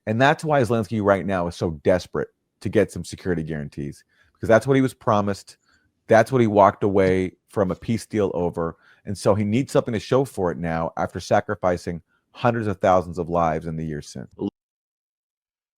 And that's why Zelensky right now is so desperate to get some security guarantees, because that's what he was promised. That's what he walked away from a peace deal over. And so he needs something to show for it now after sacrificing hundreds of thousands of lives in the years since.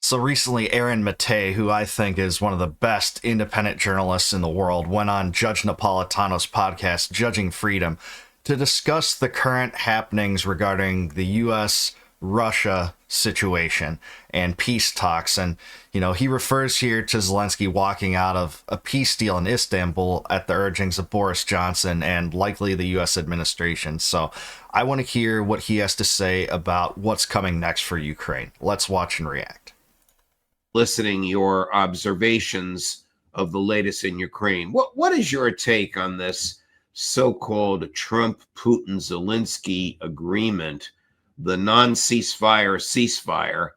So recently, Aaron Maté, who I think is one of the best independent journalists in the world, went on Judge Napolitano's podcast, Judging Freedom, to discuss the current happenings regarding the U.S.-Russia situation and peace talks. And, he refers here to Zelensky walking out of a peace deal in Istanbul at the urgings of Boris Johnson and likely the U.S. administration. So I want to hear what he has to say about what's coming next for Ukraine. Let's watch and react. Listening your observations of the latest in Ukraine. What is your take on this so-called Trump-Putin-Zelensky agreement, the non-ceasefire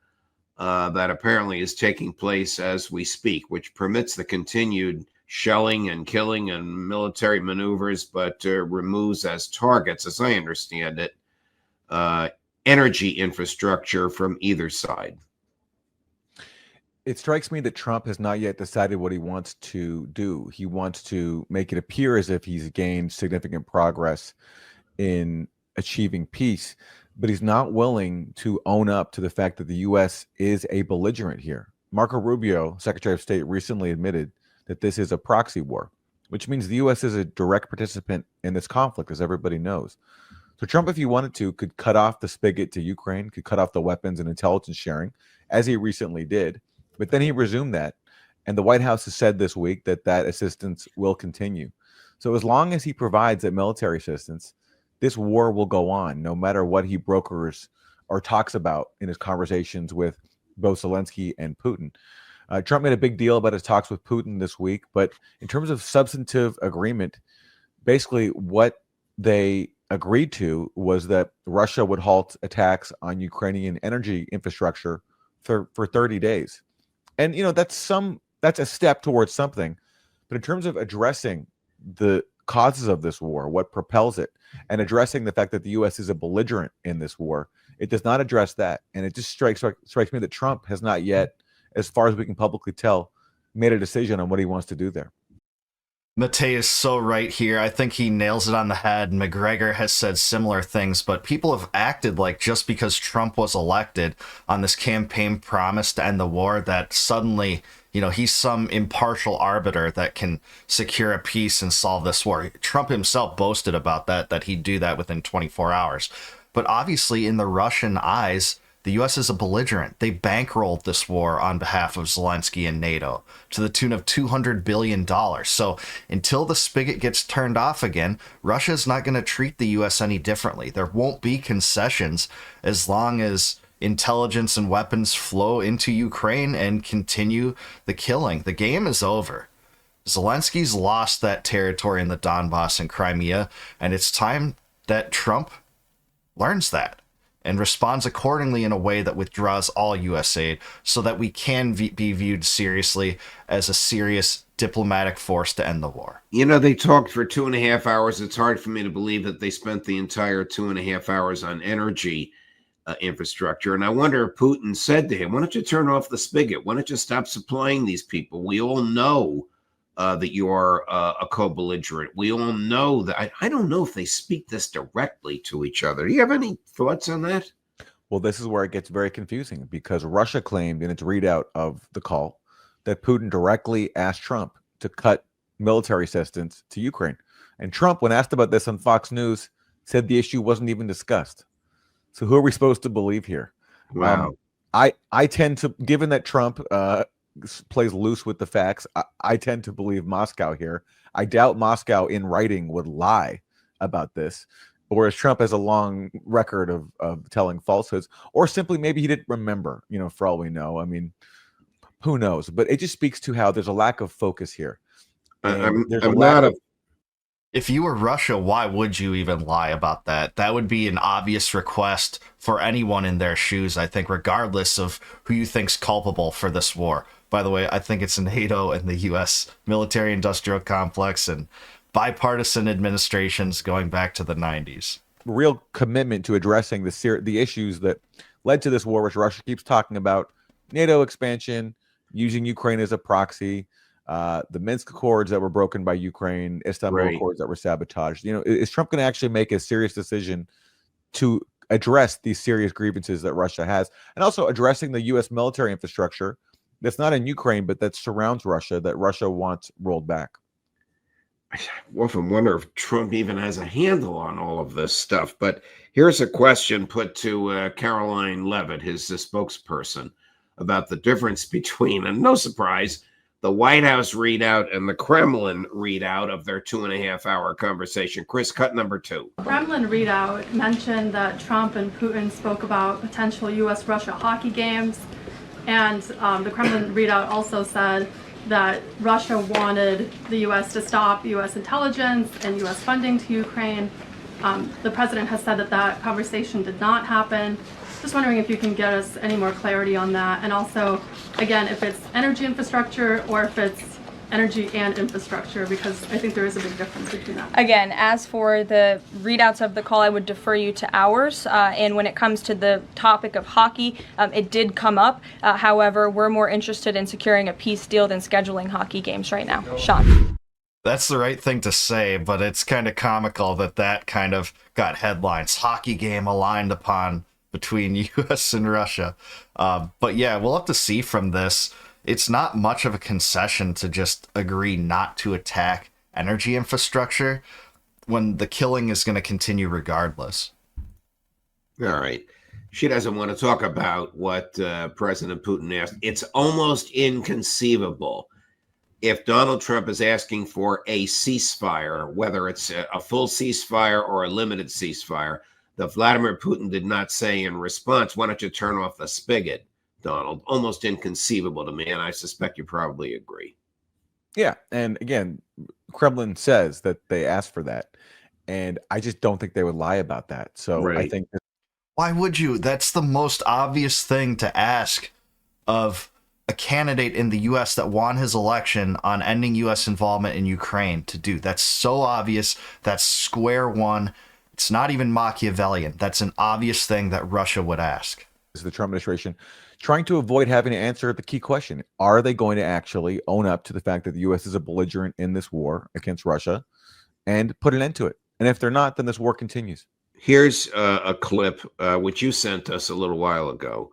that apparently is taking place as we speak, which permits the continued shelling and killing and military maneuvers, but removes as targets, as I understand it, energy infrastructure from either side? It strikes me that Trump has not yet decided what he wants to do. He wants to make it appear as if he's gained significant progress in achieving peace, but he's not willing to own up to the fact that the U.S. is a belligerent here. Marco Rubio, Secretary of State, recently admitted that this is a proxy war, which means the U.S. is a direct participant in this conflict, as everybody knows. So Trump, if he wanted to, could cut off the spigot to Ukraine, could cut off the weapons and intelligence sharing, as he recently did. But then he resumed that. And the White House has said this week that that assistance will continue. So as long as he provides that military assistance, this war will go on, no matter what he brokers or talks about in his conversations with both Zelensky and Putin. Trump made a big deal about his talks with Putin this week. But in terms of substantive agreement, basically what they agreed to was that Russia would halt attacks on Ukrainian energy infrastructure for 30 days. And, that's a step towards something. But in terms of addressing the causes of this war, what propels it, and addressing the fact that the U.S. is a belligerent in this war, it does not address that. And it just strikes me that Trump has not yet, as far as we can publicly tell, made a decision on what he wants to do there. Maté is so right here. I think he nails it on the head. McGregor has said similar things, but people have acted like just because Trump was elected on this campaign promise to end the war, that suddenly, he's some impartial arbiter that can secure a peace and solve this war. Trump himself boasted about that he'd do that within 24 hours. But obviously, in the Russian eyes, the U.S. is a belligerent. They bankrolled this war on behalf of Zelensky and NATO to the tune of $200 billion. So until the spigot gets turned off again, Russia is not going to treat the U.S. any differently. There won't be concessions as long as intelligence and weapons flow into Ukraine and continue the killing. The game is over. Zelensky's lost that territory in the Donbass and Crimea, and it's time that Trump learns that and responds accordingly in a way that withdraws all U.S. aid so that we can be viewed seriously as a serious diplomatic force to end the war. They talked for 2.5 hours. It's hard for me to believe that they spent the entire 2.5 hours on energy infrastructure. And I wonder if Putin said to him, why don't you turn off the spigot? Why don't you stop supplying these people? We all know that you are a co-belligerent. We all know that. I don't know if they speak this directly to each other. Do you have any thoughts on that? Well, this is where it gets very confusing, because Russia claimed in its readout of the call that Putin directly asked Trump to cut military assistance to Ukraine. And Trump, when asked about this on Fox News, said the issue wasn't even discussed. So who are we supposed to believe here? Wow. I tend to, given that Trump plays loose with the facts, I tend to believe Moscow here. I doubt Moscow in writing would lie about this, whereas Trump has a long record of telling falsehoods, or simply maybe he didn't remember, for all we know. I mean, who knows? But it just speaks to how there's a lack of focus here. If you were Russia, why would you even lie about that? That would be an obvious request for anyone in their shoes, I think, regardless of who you think's culpable for this war. By the way, I think it's NATO and the U.S. military-industrial complex and bipartisan administrations going back to the 90s. Real commitment to addressing the issues that led to this war, which Russia keeps talking about: NATO expansion, using Ukraine as a proxy, the Minsk Accords that were broken by Ukraine, Istanbul Accords that were sabotaged. Is Trump going to actually make a serious decision to address these serious grievances that Russia has, and also addressing the U.S. military infrastructure that's not in Ukraine, but that surrounds Russia, that Russia wants rolled back? I often wonder if Trump even has a handle on all of this stuff. But here's a question put to Caroline Levitt, his spokesperson, about the difference between, and no surprise, the White House readout and the Kremlin readout of their 2.5-hour conversation. Chris, cut number 2. Kremlin readout mentioned that Trump and Putin spoke about potential U.S.-Russia hockey games. And the Kremlin readout also said that Russia wanted the U.S. to stop U.S. intelligence and U.S. funding to Ukraine. The president has said that that conversation did not happen. Just wondering if you can get us any more clarity on that. And also, again, if it's energy infrastructure or if it's energy and infrastructure, because I think there is a big difference between that. Again, as for the readouts of the call, I would defer you to ours. And when it comes to the topic of hockey, it did come up. However, we're more interested in securing a peace deal than scheduling hockey games right now. Sean. That's the right thing to say, but it's kind of comical that kind of got headlines. Hockey game aligned upon between U.S. and Russia. But yeah, we'll have to see from this. It's not much of a concession to just agree not to attack energy infrastructure when the killing is going to continue regardless. All right. She doesn't want to talk about what President Putin asked. It's almost inconceivable if Donald Trump is asking for a ceasefire, whether it's a full ceasefire or a limited ceasefire, that Vladimir Putin did not say in response, why don't you turn off the spigot, Donald? Almost inconceivable to me, and I suspect you probably agree. Yeah, and again, Kremlin says that they asked for that, and I just don't think they would lie about that. So I think why would you? That's the most obvious thing to ask of a candidate in the U.S. that won his election on ending U.S. involvement in Ukraine to do. That's so obvious. That's square one. It's not even Machiavellian. That's an obvious thing that Russia would ask. Is the Trump administration trying to avoid having to answer the key question? Are they going to actually own up to the fact that the U.S. is a belligerent in this war against Russia and put an end to it? And if they're not, then this war continues. Here's a clip which you sent us a little while ago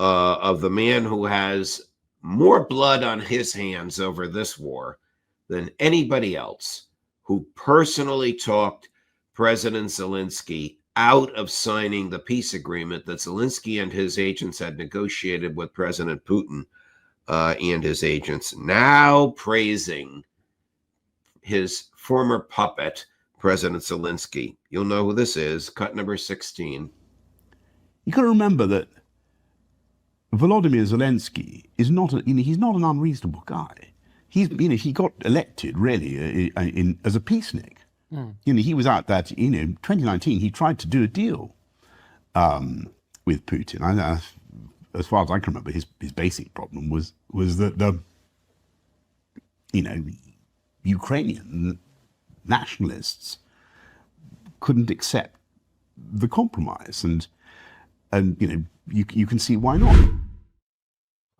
of the man who has more blood on his hands over this war than anybody else, who personally talked President Zelensky out of signing the peace agreement that Zelensky and his agents had negotiated with President Putin and his agents, now praising his former puppet, President Zelensky. You'll know who this is. Cut number 16. You got to remember that Volodymyr Zelensky is not he's not an unreasonable guy. He got elected really as a peacenik. He was out that, 2019, he tried to do a deal with Putin. As far as I can remember, his basic problem was that the, Ukrainian nationalists couldn't accept the compromise. And you can see why not.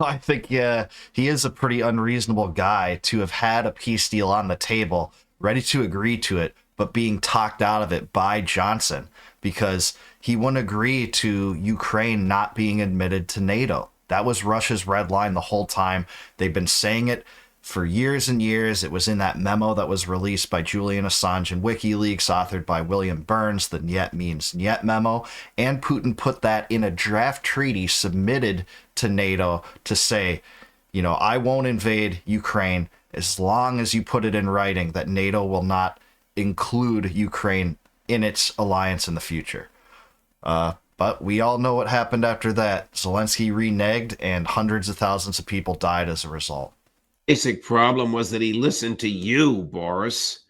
I think, yeah, he is a pretty unreasonable guy to have had a peace deal on the table, ready to agree to it, but being talked out of it by Johnson because he wouldn't agree to Ukraine not being admitted to NATO. That was Russia's red line the whole time. They've been saying it for years and years. It was in that memo that was released by Julian Assange and WikiLeaks, authored by William Burns, the Niet means Niet memo. And Putin put that in a draft treaty submitted to NATO to say, I won't invade Ukraine as long as you put it in writing that NATO will not include Ukraine in its alliance in the future. But we all know what happened after that. Zelensky reneged and hundreds of thousands of people died as a result. Basic problem was that he listened to you, Boris.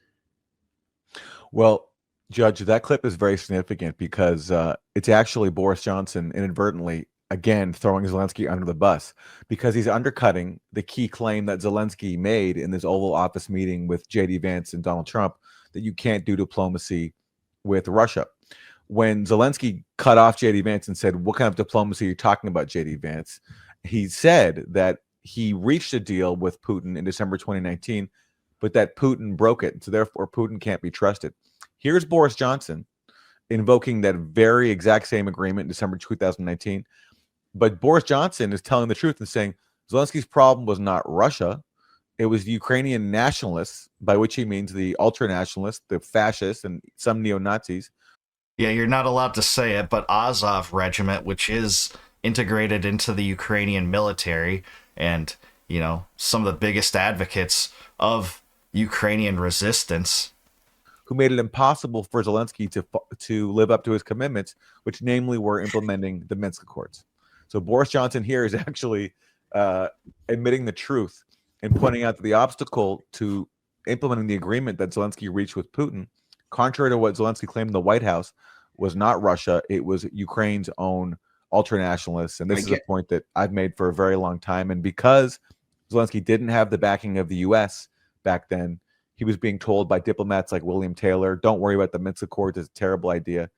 Well, Judge, that clip is very significant because it's actually Boris Johnson inadvertently, again, throwing Zelensky under the bus because he's undercutting the key claim that Zelensky made in this Oval Office meeting with J.D. Vance and Donald Trump, that you can't do diplomacy with Russia. when Zelensky cut off J.D. Vance and said, "What kind of diplomacy are you talking about, J.D. Vance?" He said that he reached a deal with Putin in December 2019, but that Putin broke it. So therefore, Putin can't be trusted. Here's Boris Johnson invoking that very exact same agreement in December 2019. But Boris Johnson is telling the truth and saying Zelensky's problem was not Russia. It was the Ukrainian nationalists, by which he means the ultra-nationalists, the fascists, and some neo-Nazis. Yeah, you're not allowed to say it, but Azov Regiment, which is integrated into the Ukrainian military and, you know, some of the biggest advocates of Ukrainian resistance, who made it impossible for Zelensky to live up to his commitments, which namely were implementing the Minsk Accords. So Boris Johnson here is actually admitting the truth and pointing out that the obstacle to implementing the agreement that Zelensky reached with Putin, contrary to what Zelensky claimed in the White House, was not Russia. It was Ukraine's own ultranationalists. And this is a point that I've made for a very long time. And because Zelensky didn't have the backing of the U.S. back then, he was being told by diplomats like William Taylor, don't worry about the Minsk Accords, it's a terrible idea.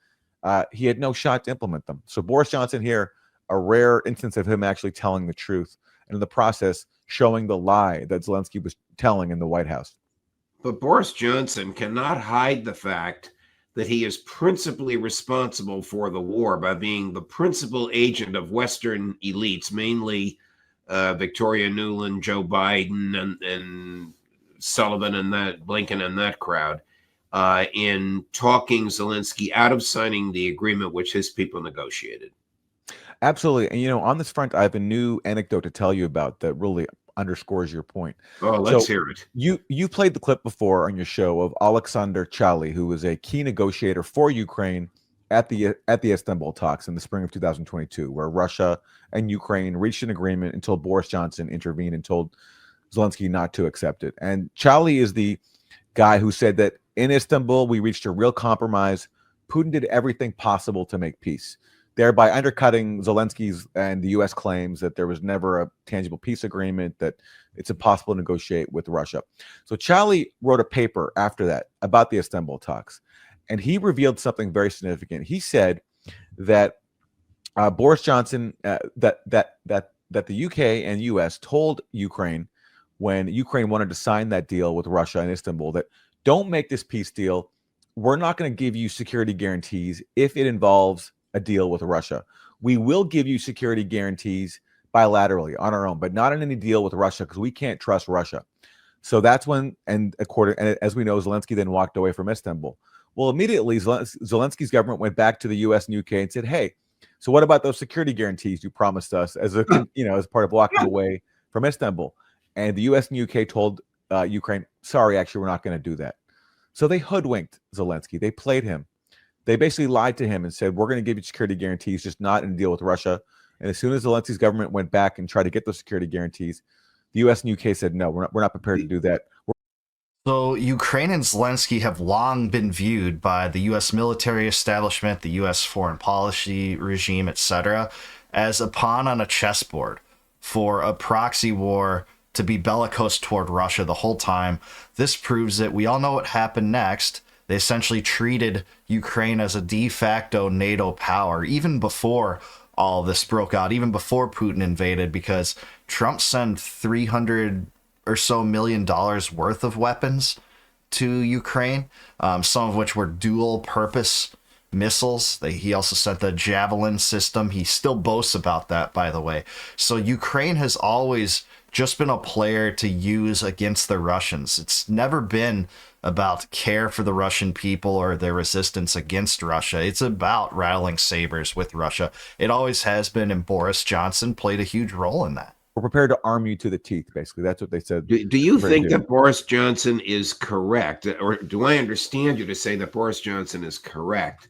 He had no shot to implement them. So Boris Johnson here, a rare instance of him actually telling the truth, and in the process showing the lie that Zelensky was telling in the White House. But Boris Johnson cannot hide the fact that he is principally responsible for the war by being the principal agent of Western elites, mainly Victoria Nuland, Joe Biden, and Sullivan and that Blinken and that crowd, in talking Zelensky out of signing the agreement which his people negotiated. Absolutely. And, you know, on this front, I have a new anecdote to tell you about that really underscores your point. Oh, let's hear it. You played the clip before on your show of Alexander Chali, who was a key negotiator for Ukraine at the Istanbul talks in the spring of 2022, where Russia and Ukraine reached an agreement until Boris Johnson intervened and told Zelensky not to accept it. And Chali is the guy who said that in Istanbul, we reached a real compromise. Putin did everything possible to make peace, thereby undercutting Zelensky's and the U.S. claims that there was never a tangible peace agreement, that it's impossible to negotiate with Russia. So Chali wrote a paper after that about the Istanbul talks, and he revealed something very significant. He said that Boris Johnson, that the UK and US told Ukraine when Ukraine wanted to sign that deal with Russia in Istanbul that don't make this peace deal. We're not going to give you security guarantees if it involves a deal with Russia. We will give you security guarantees bilaterally on our own, but not in any deal with Russia because we can't trust Russia. So that's when, and as we know, Zelensky then walked away from Istanbul. Well, immediately Zelensky's government went back to the U.S. and UK and said, "Hey, so what about those security guarantees you promised us as as part of walking away from Istanbul?" And the U.S. and UK told Ukraine, "Sorry, actually, we're not going to do that." So they hoodwinked Zelensky. They played him. They basically lied to him and said, "We're going to give you security guarantees, just not in a deal with Russia." And as soon as Zelensky's government went back and tried to get those security guarantees, the U.S. and UK said, "No, we're not prepared to do that." So Ukraine and Zelensky have long been viewed by the U.S. military establishment, the U.S. foreign policy regime, etc., as a pawn on a chessboard for a proxy war to be bellicose toward Russia the whole time. This proves that we all know what happened next. They essentially treated Ukraine as a de facto NATO power, even before all this broke out, even before Putin invaded, because Trump sent $300 or so million worth of weapons to Ukraine, some of which were dual purpose missiles. He also sent the Javelin system. He still boasts about that, by the way. So Ukraine has always just been a player to use against the Russians. It's never been about care for the Russian people or their resistance against Russia. It's about rattling sabers with Russia. It always has been, and Boris Johnson played a huge role in that. We're prepared to arm you to the teeth, basically. That's what they said. Do you think that Boris Johnson is correct? Or do I understand you to say that Boris Johnson is correct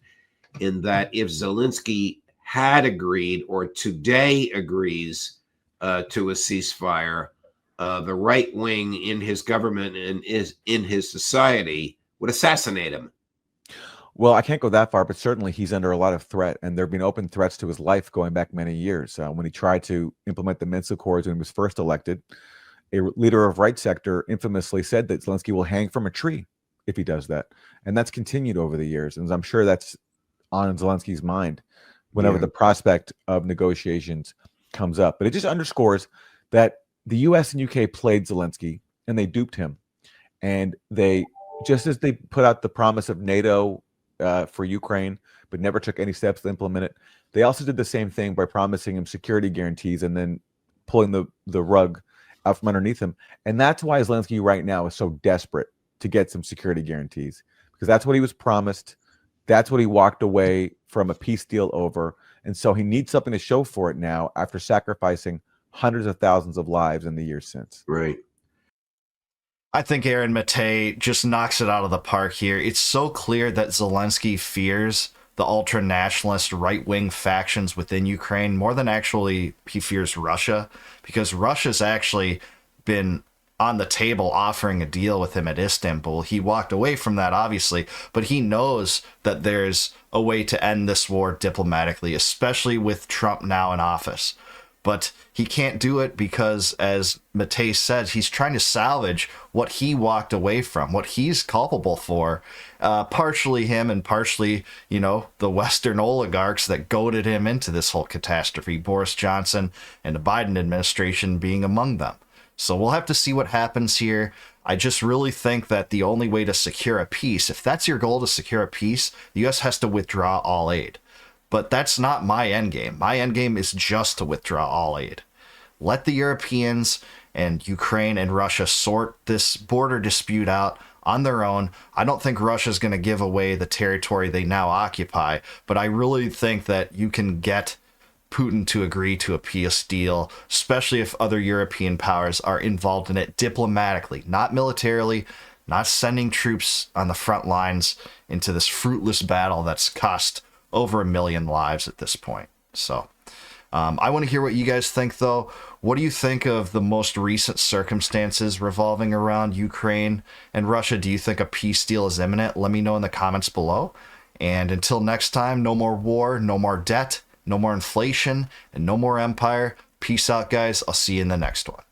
in that if Zelensky had agreed or today agrees to a ceasefire, the right wing in his government and in his society would assassinate him? Well, I can't go that far, but certainly he's under a lot of threat, and there have been open threats to his life going back many years. When he tried to implement the Minsk Accords when he was first elected, a leader of right sector infamously said that Zelensky will hang from a tree if he does that. And that's continued over the years. And I'm sure that's on Zelensky's mind whenever Yeah. the prospect of negotiations comes up. But it just underscores that the US and UK played Zelensky and they duped him. And they, just as they put out the promise of NATO for Ukraine, but never took any steps to implement it, they also did the same thing by promising him security guarantees and then pulling the rug out from underneath him. And that's why Zelensky right now is so desperate to get some security guarantees, because that's what he was promised. That's what he walked away from a peace deal over. And so he needs something to show for it now after sacrificing hundreds of thousands of lives in the years since. Right. I think Aaron Maté just knocks it out of the park here. It's so clear that Zelensky fears the ultra-nationalist right-wing factions within Ukraine more than actually he fears Russia, because Russia's actually been on the table offering a deal with him at Istanbul. He walked away from that, obviously, but he knows that there's a way to end this war diplomatically, especially with Trump now in office. But he can't do it because, as Maté said, he's trying to salvage what he walked away from, what he's culpable for. Partially him and partially, the Western oligarchs that goaded him into this whole catastrophe, Boris Johnson and the Biden administration being among them. So we'll have to see what happens here. I just really think that the only way to secure a peace, if that's your goal, to secure a peace, the U.S. has to withdraw all aid. But that's not my endgame. My endgame is just to withdraw all aid. Let the Europeans and Ukraine and Russia sort this border dispute out on their own. I don't think Russia's going to give away the territory they now occupy, but I really think that you can get Putin to agree to a peace deal, especially if other European powers are involved in it diplomatically, not militarily, not sending troops on the front lines into this fruitless battle that's cost over 1 million lives at this point. So I want to hear what you guys think, though. What do you think of the most recent circumstances revolving around Ukraine and Russia? Do you think a peace deal is imminent? Let me know in the comments below. And until next time, no more war, no more debt, no more inflation, and no more empire. Peace out, guys. I'll see you in the next one.